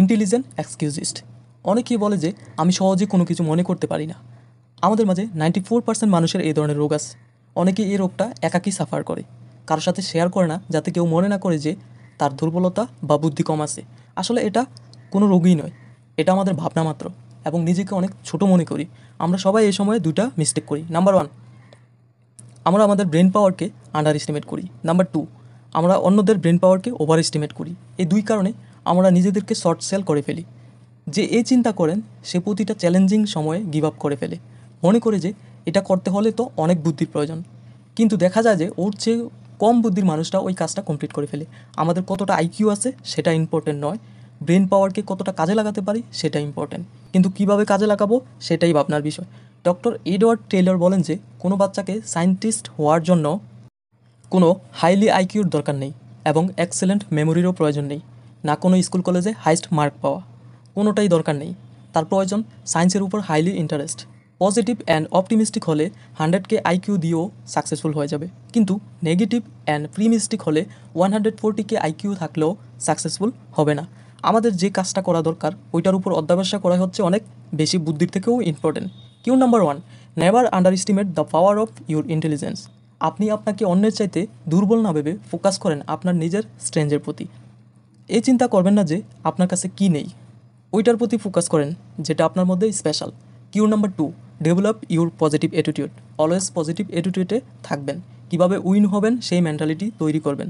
Intelligent এক্সকিউজিস্ট। অনেকেই বলে যে আমি সহজে কোনো কিছু মনে করতে পারি না। আমাদের মাঝে 94% মানুষের এই ধরনের রোগ আছে। অনেকে এই রোগটা একাকী সাফার করে, কারোর সাথে শেয়ার করে না, যাতে কেউ মনে না করে যে তার দুর্বলতা বা বুদ্ধি কম আছে। আসলে এটা কোনো রোগই নয়, এটা আমাদের ভাবনা মাত্র, এবং নিজেকে অনেক ছোট মনে করি। আমরা সবাই এই সময়ে দুইটা মিস্টেক করি। নাম্বার 1, আমরা আমাদের ব্রেন পাওয়ারকে আন্ডার এস্টিমেট করি। নাম্বার 2, আমরা অন্যদের ব্রেন পাওয়ারকে ওভার এস্টিমেট করি। এই দুই কারণে আমরা নিজেদেরকে শর্ট সেল করে ফেলি। যে এই চিন্তা করেন সে প্রতিটা চ্যালেঞ্জিং সময়ে গিভ আপ করে ফেলে, মনে করে যে এটা করতে হলে তো অনেক বুদ্ধির প্রয়োজন। কিন্তু দেখা যায় যে ওর চেয়ে কম বুদ্ধির মানুষটা ওই কাজটা কমপ্লিট করে ফেলে। আমাদের কতটা আইকিউ আছে সেটা ইম্পর্টেন্ট নয়, ব্রেন পাওয়ারকে কতটা কাজে লাগাতে পারি সেটা ইম্পর্টেন্ট, কিন্তু কিভাবে কাজে লাগাবো সেটাই ভাবনার বিষয়। ডক্টর এডওয়ার্ড টেইলর বলেন যে কোনো বাচ্চাকে সায়েন্টিস্ট হওয়ার জন্য কোনো হাইলি আইকিউর দরকার নেই, এবং এক্সেলেন্ট মেমোরিরও প্রয়োজন নেই, না কোনো স্কুল কলেজে হাইস্ট মার্ক পাওয়া, কোনোটাই দরকার নেই। তার প্রয়োজন সায়েন্সের উপর highly interest. Positive and optimistic হলে 100K আইকিউ দিয়েও সাকসেসফুল হয়ে যাবে, কিন্তু নেগেটিভ অ্যান্ড প্রিমিস্টিক হলে 140K আইকিউ থাকলেও সাকসেসফুল হবে না। আমাদের যে কাজটা করা দরকার ওইটার উপর অধ্যাবসা করা হচ্ছে অনেক বেশি বুদ্ধির থেকেও important. Q number 1, never underestimate the power of your intelligence. আপনি আপনাকে অন্যের চাইতে দুর্বল না ভেবে ফোকাস করেন আপনার নিজের স্ট্রেংথের প্রতি। এই চিন্তা করবেন না যে আপনার কাছে কী নেই, ওইটার প্রতি ফোকাস করেন যেটা আপনার মধ্যে special. Q number 2, develop your positive attitude. Always positive অ্যাটিটিউডে থাকবেন। কিভাবে উইন হবেন সেই মেন্টালিটি তৈরি করবেন,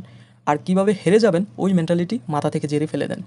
আর কিভাবে হেরে যাবেন ওই মেন্টালিটি মাথা থেকে ঝেড়ে ফেলে দেন।